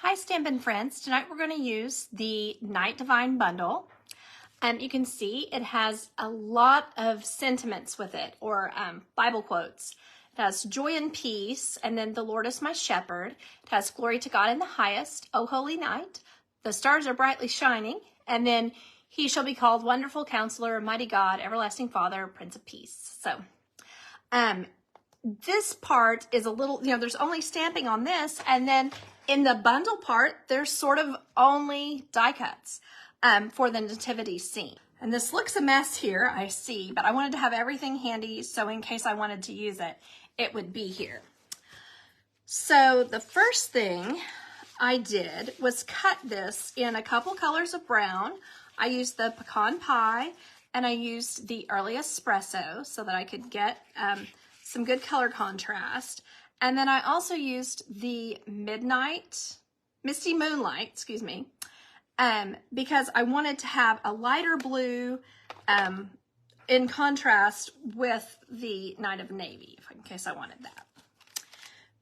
Hi Stampin' friends, tonight we're going to use the Night Divine bundle. You can see it has a lot of sentiments with it, or Bible quotes. It has joy and peace, and then the Lord is my shepherd. It has glory to God in the highest, O holy night. The stars are brightly shining, and then he shall be called Wonderful Counselor, Mighty God, Everlasting Father, Prince of Peace. So, this part is a little, there's only stamping on this, and then in the bundle part, there's sort of only die cuts for the nativity scene. And this looks a mess here, I see, but I wanted to have everything handy, so in case I wanted to use it, it would be here. So the first thing I did was cut this in a couple colors of brown. I used the pecan pie, and I used the early espresso so that I could get some good color contrast. And then I also used the Misty Moonlight, because I wanted to have a lighter blue in contrast with the Night of Navy, in case I wanted that.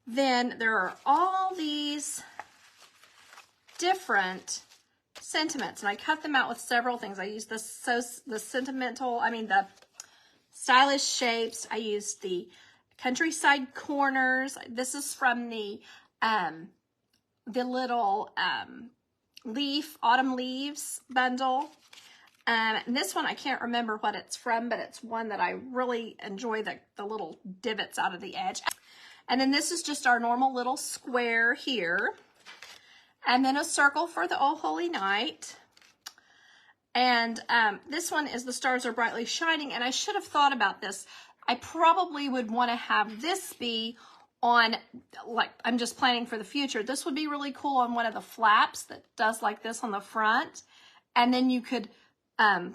Then there are all these different sentiments, and I cut them out with several things. I used the stylish shapes. I used the countryside corners. This is from the little autumn leaves bundle. And this one, I can't remember what it's from, but it's one that I really enjoy, the little divots out of the edge. And then this is just our normal little square here. And then a circle for the Oh Holy Night. And this one is the stars are brightly shining. And I should have thought about this. I probably would want to have this be on, like, I'm just planning for the future. This would be really cool on one of the flaps that does like this on the front. And then you could, I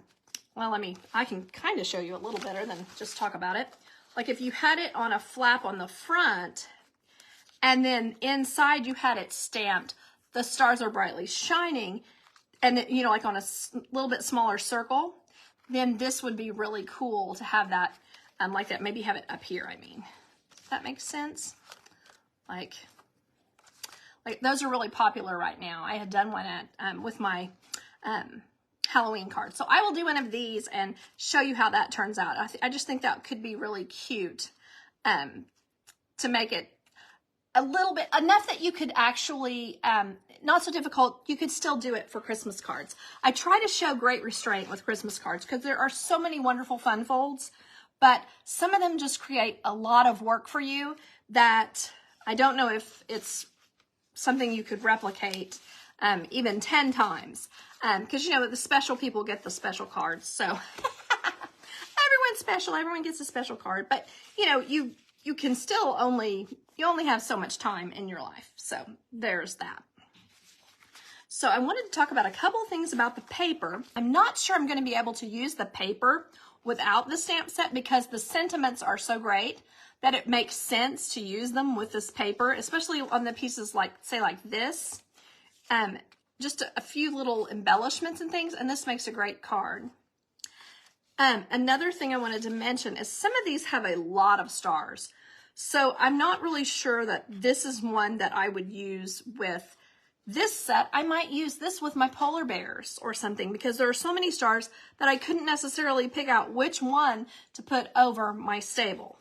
can kind of show you a little better than just talk about it. Like if you had it on a flap on the front, and then inside you had it stamped, the stars are brightly shining, and like on a little bit smaller circle, then this would be really cool to have that like that. Maybe have it up here, Does that make sense? Like those are really popular right now. I had done one with my Halloween card. So I will do one of these and show you how that turns out. I just think that could be really cute to make it a little bit, enough that you could actually, not so difficult, you could still do it for Christmas cards. I try to show great restraint with Christmas cards because there are so many wonderful fun folds, but some of them just create a lot of work for you that I don't know if it's something you could replicate even 10 times. Because, the special people get the special cards. So everyone's special. Everyone gets a special card. But, you can still you only have so much time in your life. So there's that. So I wanted to talk about a couple of things about the paper. I'm not sure I'm going to be able to use the paper without the stamp set because the sentiments are so great that it makes sense to use them with this paper, especially on the pieces like this. Just a few little embellishments and things, and this makes a great card. Another thing I wanted to mention is some of these have a lot of stars. So I'm not really sure that this is one that I would use with this set. I might use this with my polar bears or something because there are so many stars that I couldn't necessarily pick out which one to put over my stable.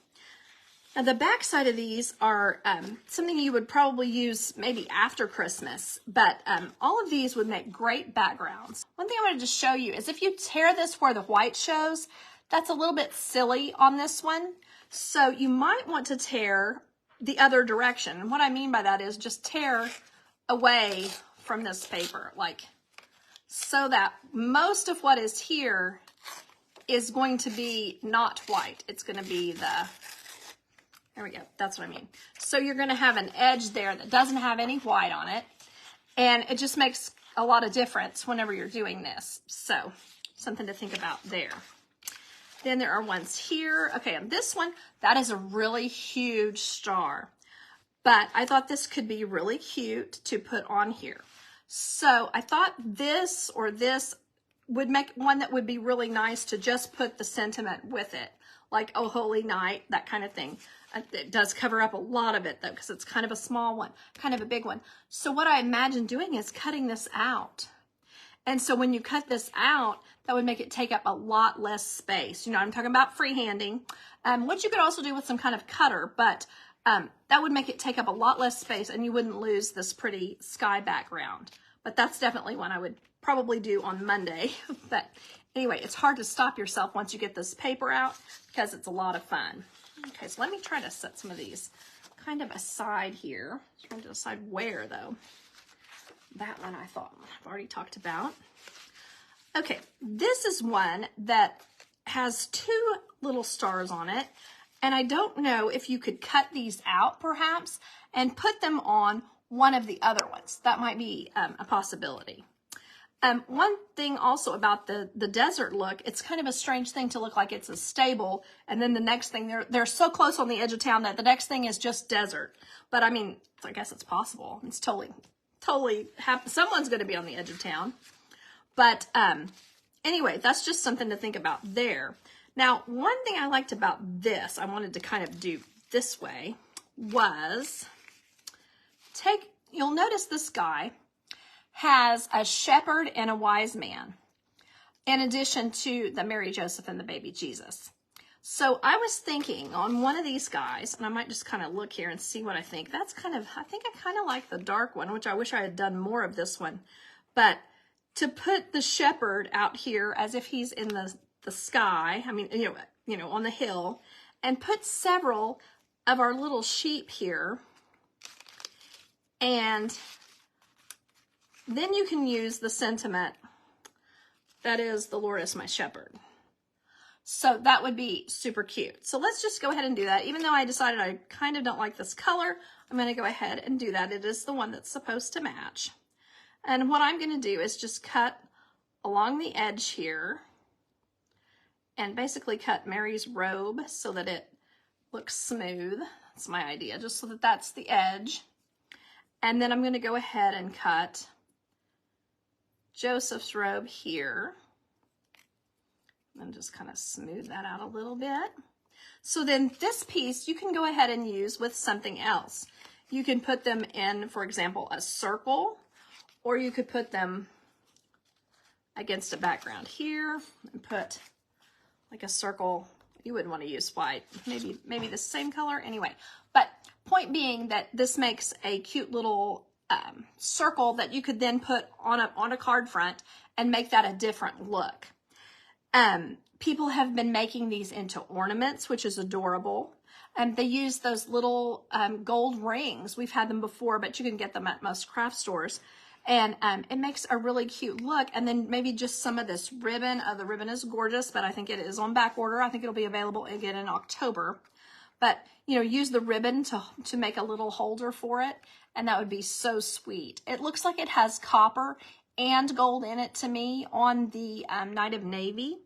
Now the back side of these are something you would probably use maybe after Christmas, but all of these would make great backgrounds. One thing I wanted to show you is if you tear this where the white shows, that's a little bit silly on this one. So you might want to tear the other direction. And what I mean by that is just tear away from this paper, so that most of what is here is going to be not white. It's going to be there we go. That's what I mean. So you're going to have an edge there that doesn't have any white on it. And it just makes a lot of difference whenever you're doing this. So something to think about there. Then there are ones here. Okay, and this one, that is a really huge star. But I thought this could be really cute to put on here. So I thought this or this would make one that would be really nice to just put the sentiment with it. Like, oh, holy night, that kind of thing. It does cover up a lot of it though, because it's kind of a small one, kind of a big one. So what I imagine doing is cutting this out. And so when you cut this out, that would make it take up a lot less space. You know, I'm talking about freehanding, which you could also do with some kind of cutter, but that would make it take up a lot less space and you wouldn't lose this pretty sky background. But that's definitely one I would probably do on Monday. But anyway, it's hard to stop yourself once you get this paper out because it's a lot of fun. Okay, so let me try to set some of these kind of aside here. Trying to decide where though. That one I thought I've already talked about. Okay, this is one that has 2 little stars on it. And I don't know if you could cut these out perhaps and put them on one of the other ones. That might be a possibility. One thing also about the desert look, it's kind of a strange thing to look like it's a stable, and then the next thing, they're so close on the edge of town that the next thing is just desert. But I mean, I guess it's possible. It's totally someone's going to be on the edge of town. But anyway, that's just something to think about there. Now, one thing I liked about this, I wanted to kind of do this way, was you'll notice this guy has a shepherd and a wise man, in addition to the Mary, Joseph, and the baby Jesus. So I was thinking on one of these guys, and I might just kind of look here and see what I think. I think I kind of like the dark one, which I wish I had done more of this one. But to put the shepherd out here as if he's in the sky, I mean, you know, on the hill, and put several of our little sheep here, and then you can use the sentiment that is, the Lord is my shepherd. So that would be super cute. So let's just go ahead and do that. Even though I decided I kind of don't like this color, I'm going to go ahead and do that. It is the one that's supposed to match. And what I'm going to do is just cut along the edge here and basically cut Mary's robe so that it looks smooth. That's my idea, just so that that's the edge. And then I'm going to go ahead and cut Joseph's robe here. And just kind of smooth that out a little bit. So then this piece you can go ahead and use with something else. You can put them in, for example, a circle, or you could put them against a background here and put like a circle. You wouldn't want to use white, maybe the same color anyway. But point being that this makes a cute little circle that you could then put on a card front and make that a different look. People have been making these into ornaments, which is adorable. They use those little gold rings. We've had them before, but you can get them at most craft stores. And it makes a really cute look. And then maybe just some of this ribbon. The ribbon is gorgeous, but I think it is on back order. I think it'll be available again in October. But, you know, use the ribbon to make a little holder for it. And that would be so sweet. It looks like it has copper and gold in it to me on the Night of Navy.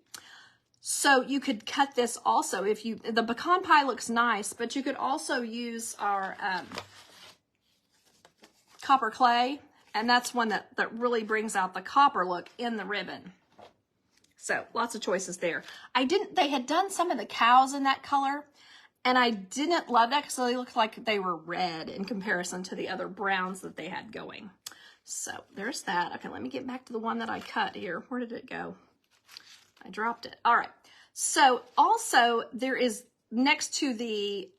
So you could cut this also the pecan pie looks nice, but you could also use our copper clay, and that's one that really brings out the copper look in the ribbon. So lots of choices there. They had done some of the cows in that color, and I didn't love that because they looked like they were red in comparison to the other browns that they had going. So there's that. Okay, let me get back to the one that I cut here. Where did it go? I dropped it. All right. So also there is, next to the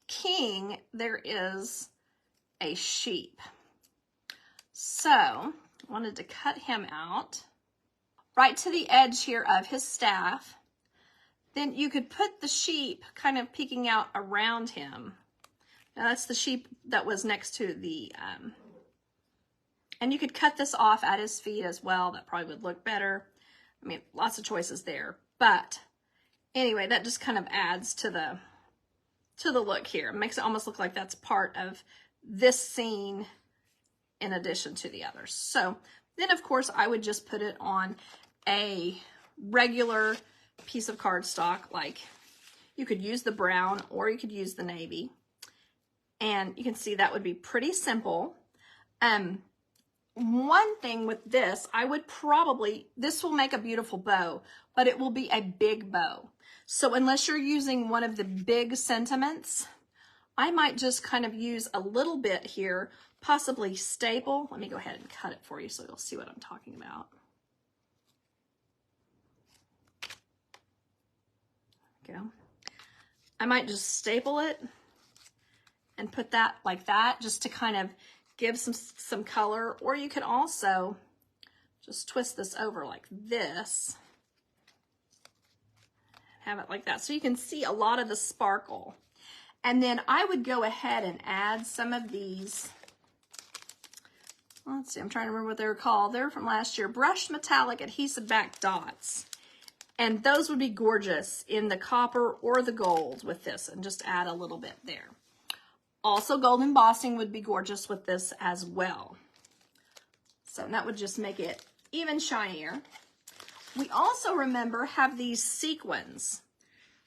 king, there is a sheep. So I wanted to cut him out right to the edge here of his staff. Then you could put the sheep kind of peeking out around him. Now that's the sheep that was next to the, and you could cut this off at his feet as well. That probably would look better. I mean, lots of choices there. But anyway, that just kind of adds to the look here. It makes it almost look like that's part of this scene in addition to the others. So then, of course, I would just put it on a regular piece of cardstock. Like, you could use the brown or you could use the navy. And you can see that would be pretty simple. one thing with this, I would probably, this will make a beautiful bow, but it will be a big bow. So unless you're using one of the big sentiments, I might just kind of use a little bit here, possibly staple. Let me go ahead and cut it for you so you'll see what I'm talking about. There we go. I might just staple it and put that like that just to kind of give some color, or you can also just twist this over like this, have it like that so you can see a lot of the sparkle. And then I would go ahead and add some of these, let's see, I'm trying to remember what they were called. They're from last year, brushed metallic adhesive back dots. And those would be gorgeous in the copper or the gold with this, and just add a little bit there. Also, gold embossing would be gorgeous with this as well. So that would just make it even shinier. We also, remember, have these sequins,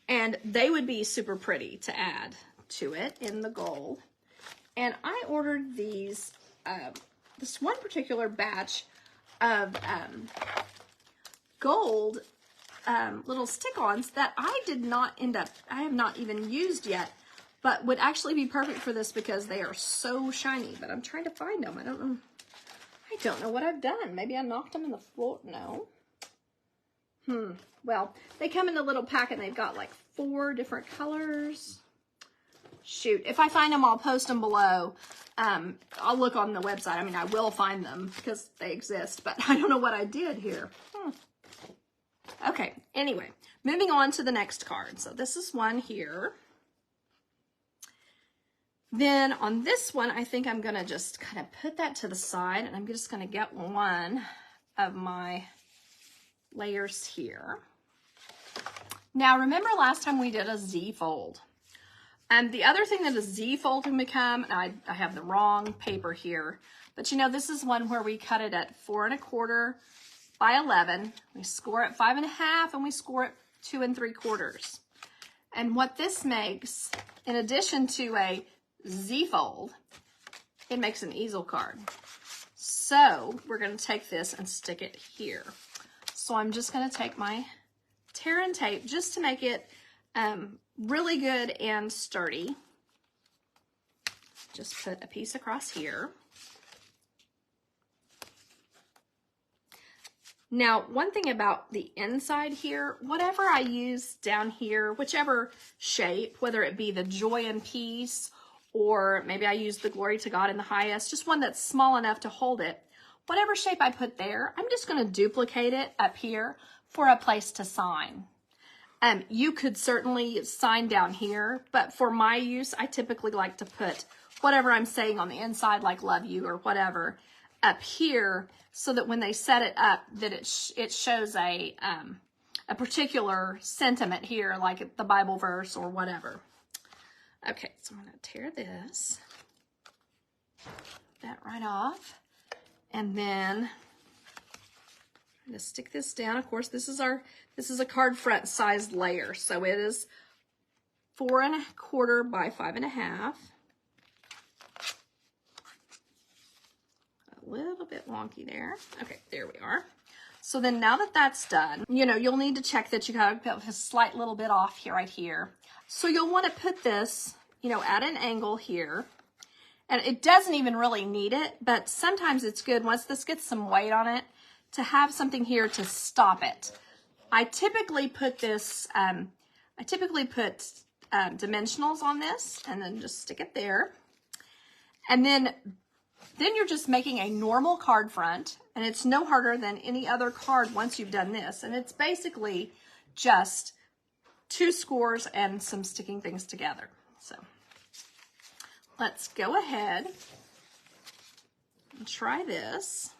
and they would be super pretty to add to it in the gold. And I ordered these, this one particular batch of gold little stick-ons that I have not even used yet, but would actually be perfect for this because they are so shiny. But I'm trying to find them. I don't know what I've done. Maybe I knocked them in the floor. No. Well, they come in a little packet and they've got like 4 different colors. Shoot, if I find them, I'll post them below. I'll look on the website. I mean, I will find them because they exist, but I don't know what I did here. Okay, anyway, moving on to the next card. So this is one here. Then on this one, I think I'm going to just kind of put that to the side, and I'm just going to get one of my layers here. Now, remember last time we did a Z-fold. And the other thing that a Z-fold can become, and I have the wrong paper here, but you know, this is one where we cut it at 4 1/4 by 11. We score it 5 1/2, and we score it 2 3/4. And what this makes, in addition to a Z-fold, it makes an easel card. So we're going to take this and stick it here. So I'm just going to take my tear and tape just to make it really good and sturdy. Just put a piece across here. Now, one thing about the inside here, whatever I use down here, whichever shape, whether it be the Joy and Peace, or maybe I use the Glory to God in the highest, just one that's small enough to hold it. Whatever shape I put there, I'm just going to duplicate it up here for a place to sign. You could certainly sign down here, but for my use, I typically like to put whatever I'm saying on the inside, like love you or whatever, up here, so that when they set it up, that it shows a particular sentiment here, like the Bible verse or whatever. Okay, so I'm going to tear this, that right off, and then I'm going to stick this down. Of course, this is a card front sized layer, so it is 4 1/4 by 5 1/2. A little bit wonky there. Okay, there we are. So then now that that's done, you know, you'll need to check that you got a slight little bit off here, right here. So you'll want to put this, you know, at an angle here. And it doesn't even really need it, but sometimes it's good once this gets some weight on it to have something here to stop it. I typically put this, dimensionals on this and then just stick it there. And then you're just making a normal card front, and it's no harder than any other card once you've done this. And it's basically just 2 scores and some sticking things together. So let's go ahead and try this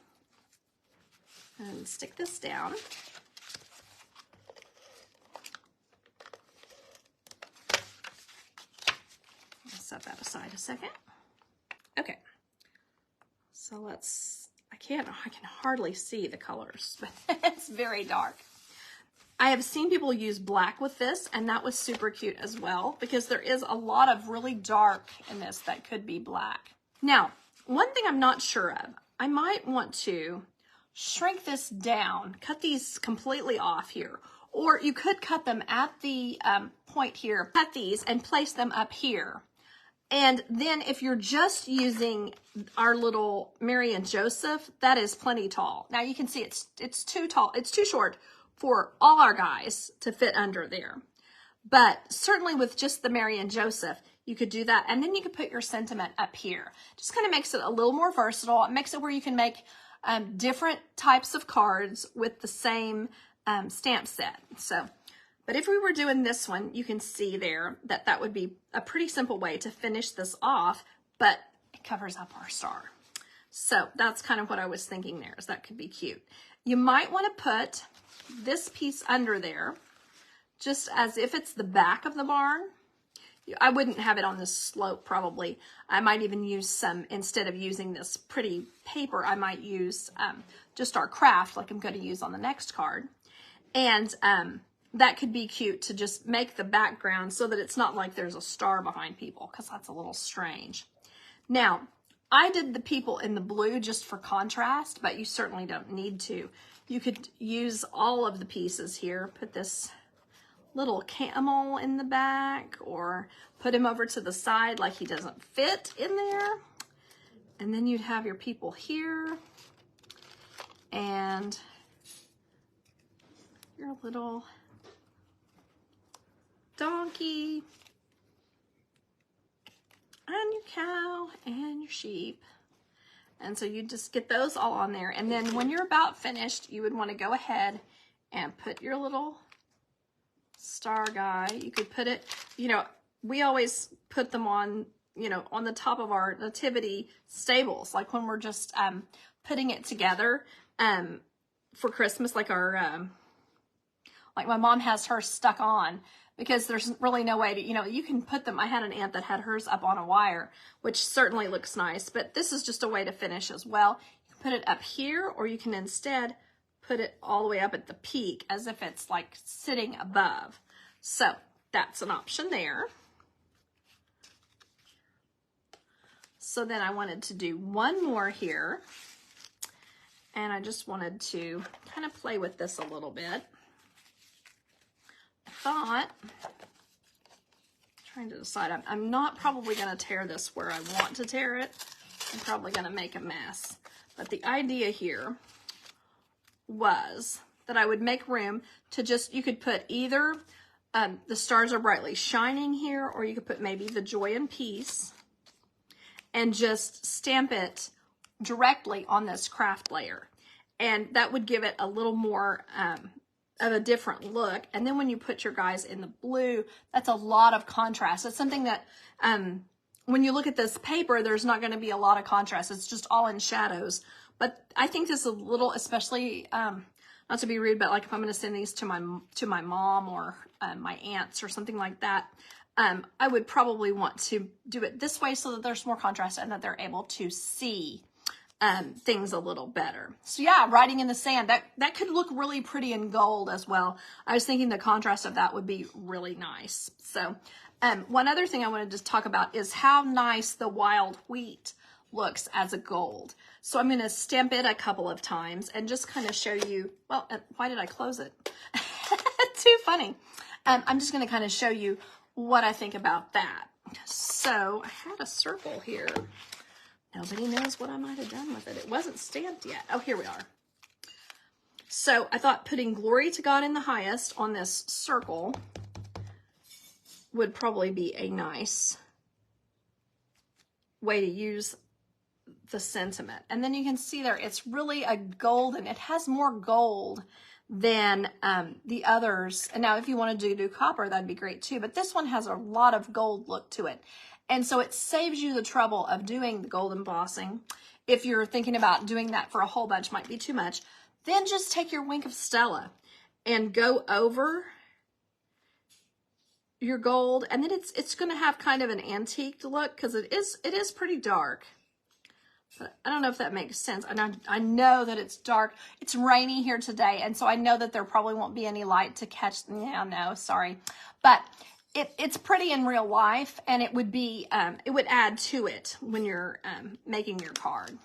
and stick this down. I'll set that aside a second. Okay. So I can hardly see the colors, but it's very dark. I have seen people use black with this, and that was super cute as well, because there is a lot of really dark in this that could be black. Now, one thing I'm not sure of, I might want to shrink this down, cut these completely off here. Or you could cut them at the point here, cut these and place them up here. And then if you're just using our little Mary and Joseph, that is plenty tall. Now you can see it's too tall, it's too short for all our guys to fit under there. But certainly with just the Mary and Joseph, you could do that. And then you could put your sentiment up here. Just kind of makes it a little more versatile. It makes it where you can make different types of cards with the same stamp set. So, but if we were doing this one, you can see there that that would be a pretty simple way to finish this off, but it covers up our star. So that's kind of what I was thinking there, is that could be cute. You might want to put this piece under there, just as if it's the back of the barn. I wouldn't have it on this slope probably. I might even use some, instead of using this pretty paper, I might use just our craft like I'm going to use on the next card. And that could be cute to just make the background so that it's not like there's a star behind people, because that's a little strange. Now, I did the people in the blue just for contrast, but you certainly don't need to. You could use all of the pieces here, put this little camel in the back, or put him over to the side like he doesn't fit in there. And then you'd have your people here and your little donkey and your cow and your sheep. And so you just get those all on there. And then when you're about finished, you would want to go ahead and put your little star guy. You could put it, you know, we always put them on, you know, on the top of our nativity stables, like when we're just putting it together for Christmas, like our, like my mom has hers stuck on, because there's really no way to, you know, you can put them. I had an aunt that had hers up on a wire, which certainly looks nice, but this is just a way to finish as well. You can put it up here, or you can instead put it all the way up at the peak as if it's like sitting above. So that's an option there. So then I wanted to do one more here, and I just wanted to kind of play with this a little bit. I thought, trying to decide, I'm not probably going to tear this where I want to tear it. I'm probably going to make a mess. But the idea here was that I would make room to just, you could put either the stars are brightly shining here, or you could put maybe the joy and peace, and just stamp it directly on this craft layer. And that would give it a little more of a different look. And then when you put your guys in the blue, that's a lot of contrast. It's something that when you look at this paper, there's not going to be a lot of contrast. It's just all in shadows. But I think this is a little, especially, not to be rude, but like if I'm going to send these to my mom or my aunts or something like that, I would probably want to do it this way so that there's more contrast and that they're able to see things a little better. So yeah, writing in the sand, that could look really pretty in gold as well. I was thinking the contrast of that would be really nice. So one other thing I wanted to talk about is how nice the wild wheat looks as a gold. So I'm going to stamp it a couple of times and just kind of show you, well, why did I close it? Too funny. I'm just going to kind of show you what I think about that. So I had a circle here. Nobody knows what I might have done with it. It wasn't stamped yet. Oh, here we are. So I thought putting glory to God in the highest on this circle would probably be a nice way to use the sentiment. And then you can see there, it's really a golden, it has more gold than the others. And now if you want to do copper, that'd be great too. But this one has a lot of gold look to it. And so it saves you the trouble of doing the gold embossing. If you're thinking about doing that for a whole bunch, might be too much. Then just take your Wink of Stella and go over your gold. And then it's going to have kind of an antique look because it is pretty dark. But I don't know if that makes sense. And I know that it's dark. It's rainy here today. And so I know that there probably won't be any light to catch. Yeah, no, sorry. But it's pretty in real life, and it would be, it would add to it when you're making your card.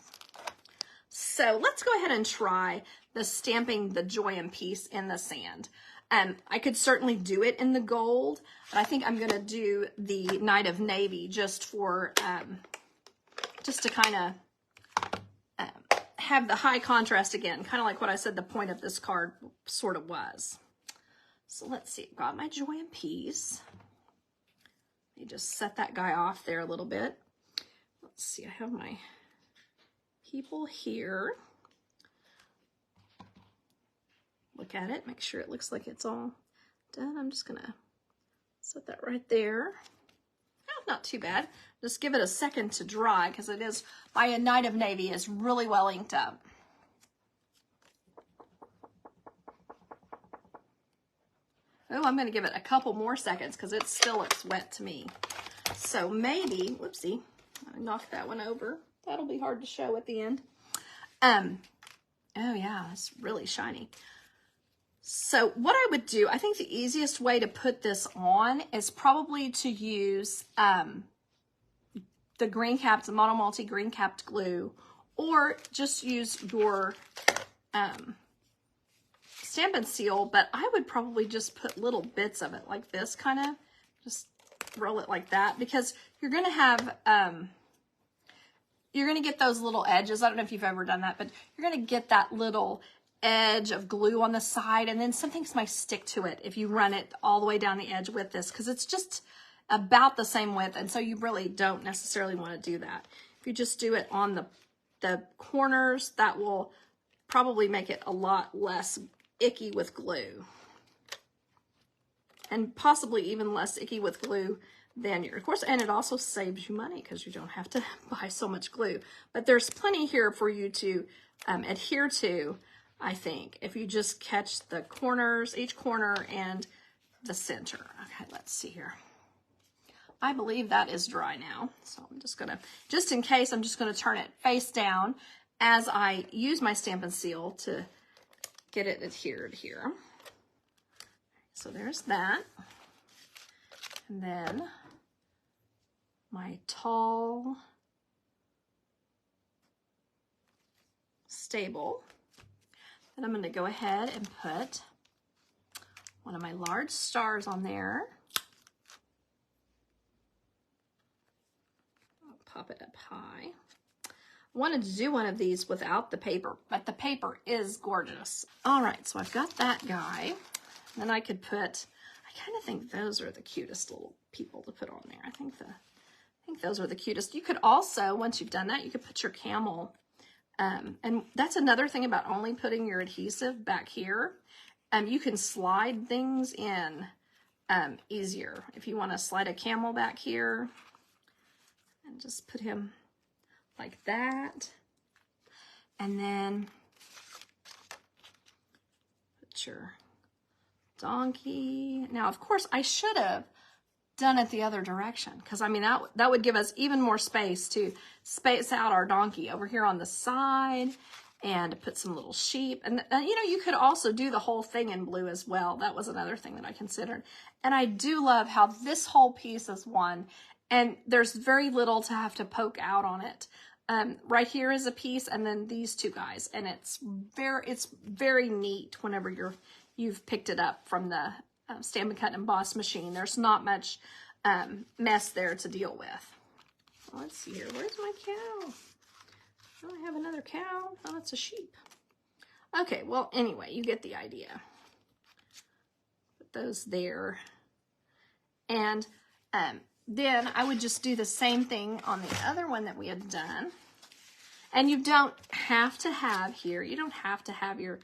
So let's go ahead and try the stamping the joy and peace in the sand. I could certainly do it in the gold, but I think I'm going to do the Night of Navy just for, just to kind of have the high contrast again, kind of like what I said the point of this card sort of was. So let's see, I've got my joy and peace. Let me just set that guy off there a little bit. Let's see, I have my people here. Look at it, make sure it looks like it's all done. I'm just gonna set that right there. Oh, not too bad. Just give it a second to dry because it is, by a Night of Navy, is really well inked up. Oh, I'm gonna give it a couple more seconds because it still looks wet to me. So maybe, whoopsie, I knocked that one over. That'll be hard to show at the end. Oh yeah, it's really shiny. So what I would do, I think the easiest way to put this on is probably to use the green capped, the mono multi green capped glue, or just use your Stampin' Seal, but I would probably just put little bits of it like this, kind of just roll it like that, because you're going to have, you're going to get those little edges. I don't know if you've ever done that, but you're going to get that little edge of glue on the side, and then something might stick to it if you run it all the way down the edge with this, because it's just about the same width, and so you really don't necessarily want to do that. If you just do it on the corners, that will probably make it a lot less icky with glue, and possibly even less icky with glue than your, of course, and it also saves you money because you don't have to buy so much glue. But there's plenty here for you to adhere to, I think, if you just catch the corners, each corner and the center. Okay, let's see here. I believe that is dry now. So I'm just gonna, just in case, I'm just gonna turn it face down as I use my Stampin' Seal to get it adhered here. So there's that. And then my tall stable. Then I'm going to go ahead and put one of my large stars on there. I'll pop it up high. I wanted to do one of these without the paper, but the paper is gorgeous. All right, so I've got that guy. Then I could put, I kind of think those are the cutest little people to put on there. I think those are the cutest. You could also, once you've done that, you could put your camel. And that's another thing about only putting your adhesive back here. You can slide things in easier. If you want to slide a camel back here and just put him like that. And then put your donkey. Now, of course, I should have done it the other direction, because I mean that would give us even more space to space out our donkey over here on the side and put some little sheep. And you know, you could also do the whole thing in blue as well. That was another thing that I considered. And I do love how this whole piece is one, and there's very little to have to poke out on it. Right here is a piece, and then these two guys, and it's very neat whenever you've picked it up from the Stampin' Cut and Emboss machine. There's not much mess there to deal with. Let's see here. Where's my cow? Oh, I have another cow. Oh, it's a sheep. Okay, well, anyway, you get the idea. Put those there. And then I would just do the same thing on the other one that we had done. And you don't have to have here, you don't have to have your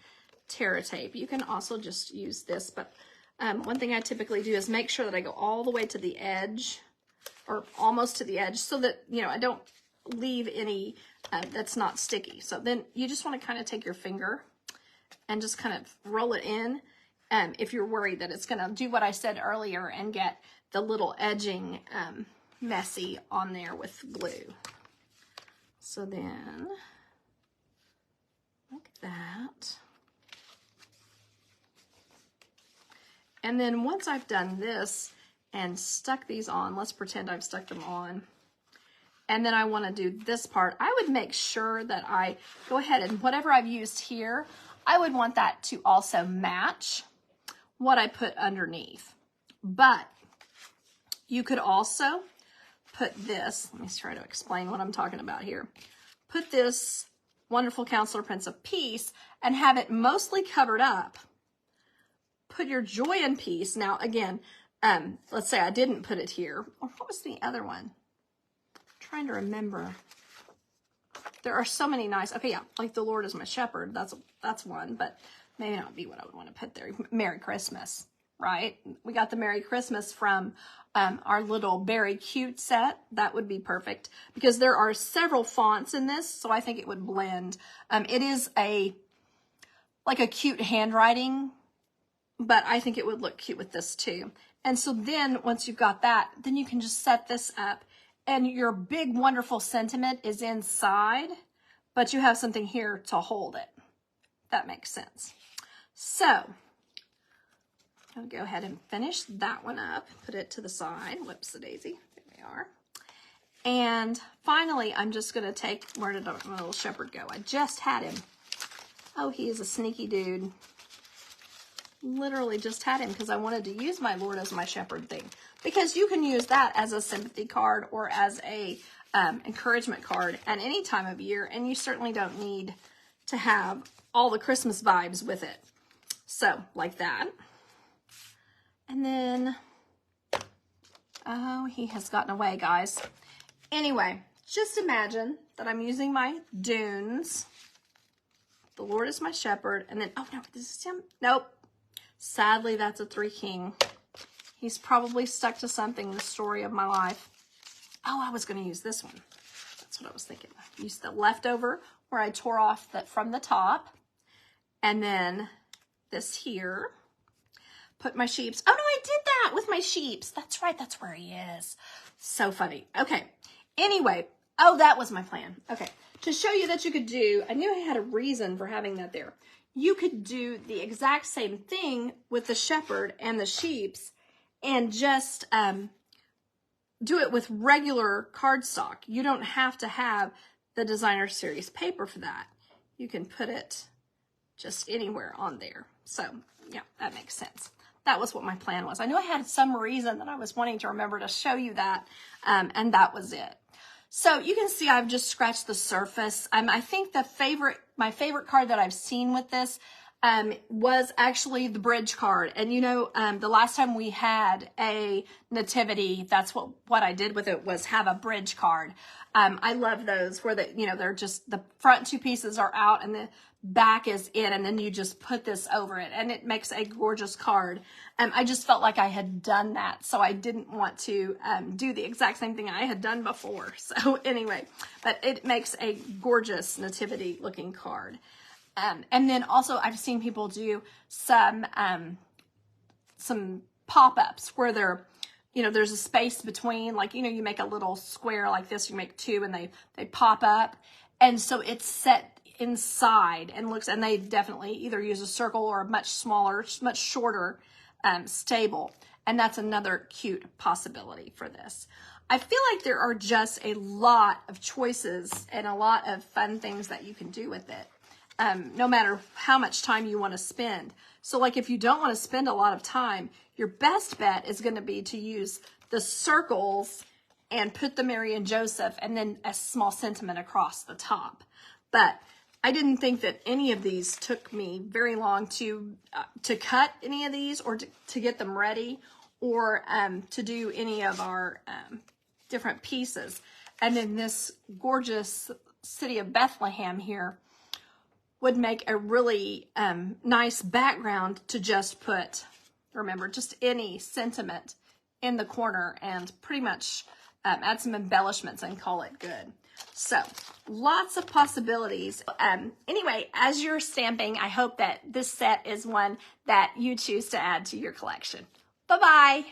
Terra tape. You can also just use this, but one thing I typically do is make sure that I go all the way to the edge, or almost to the edge, so that, you know, I don't leave any that's not sticky. So then you just want to kind of take your finger and just kind of roll it in, if you're worried that it's going to do what I said earlier and get the little edging messy on there with glue. So then, like that. And then once I've done this and stuck these on, let's pretend I've stuck them on, and then I want to do this part, I would make sure that I go ahead and whatever I've used here, I would want that to also match what I put underneath. But you could also put this, let me try to explain what I'm talking about here. Put this Wonderful Counselor Prince of Peace and have it mostly covered up. Put your Joy-in piece. Now, again, let's say I didn't put it here. Or what was the other one? I'm trying to remember. There are so many nice, okay, yeah, like the Lord is my shepherd. That's one, but maybe not be what I would want to put there. Merry Christmas, right? We got the Merry Christmas from our little Berry Cute set. That would be perfect because there are several fonts in this, so I think it would blend. It is like a cute handwriting, but I think it would look cute with this too. And so then once you've got that, then you can just set this up and your big wonderful sentiment is inside, but you have something here to hold it. That makes sense. So I'll go ahead and finish that one up, put it to the side. Whoops, the daisy. There we are. And finally, I'm just going to take, where did my little shepherd go? I just had him. Oh, he is a sneaky dude. Literally just had him because I wanted to use my Lord as my shepherd thing. Because you can use that as a sympathy card or as a encouragement card at any time of year. And you certainly don't need to have all the Christmas vibes with it. So, like that. And then, oh, he has gotten away, guys. Anyway, just imagine that I'm using my dunes. The Lord is my shepherd. And then, oh no, this is him. Nope. Sadly, that's a 3 King. He's probably stuck to something, the story of my life. Oh, I was going to use this one. That's what I was thinking. Use the leftover where I tore off that from the top. And then this here. Put my sheeps. Oh, no, I did that with my sheeps. That's right. That's where he is. So funny. Okay. Anyway. Oh, that was my plan. Okay. To show you that you could do, I knew I had a reason for having that there. You could do the exact same thing with the shepherd and the sheeps and just do it with regular cardstock. You don't have to have the designer series paper for that. You can put it just anywhere on there. So, yeah, that makes sense. That was what my plan was. I knew I had some reason that I was wanting to remember to show you that, and that was it. So you can see I've just scratched the surface. I think my favorite card that I've seen with this was actually the bridge card. And you know, the last time we had a nativity, that's what I did with it, was have a bridge card. I love those where they're just the front 2 pieces are out and the back is in, and then you just put this over it and it makes a gorgeous card. I just felt like I had done that, so I didn't want to do the exact same thing I had done before. So anyway, but it makes a gorgeous nativity looking card. And then also I've seen people do some pop-ups where there's a space between, like, you make a little square like this, you make 2 and they pop up. And so it's set inside and they definitely either use a circle or a much smaller, much shorter stable. And that's another cute possibility for this. I feel like there are just a lot of choices and a lot of fun things that you can do with it, no matter how much time you want to spend. So like if you don't want to spend a lot of time, your best bet is going to be to use the circles and put the Mary and Joseph and then a small sentiment across the top. But I didn't think that any of these took me very long to cut any of these or to get them ready or to do any of our different pieces. And then this gorgeous city of Bethlehem here would make a really nice background to just put, remember, just any sentiment in the corner and pretty much add some embellishments and call it good. So lots of possibilities. Anyway, as you're stamping, I hope that this set is one that you choose to add to your collection. Bye-bye.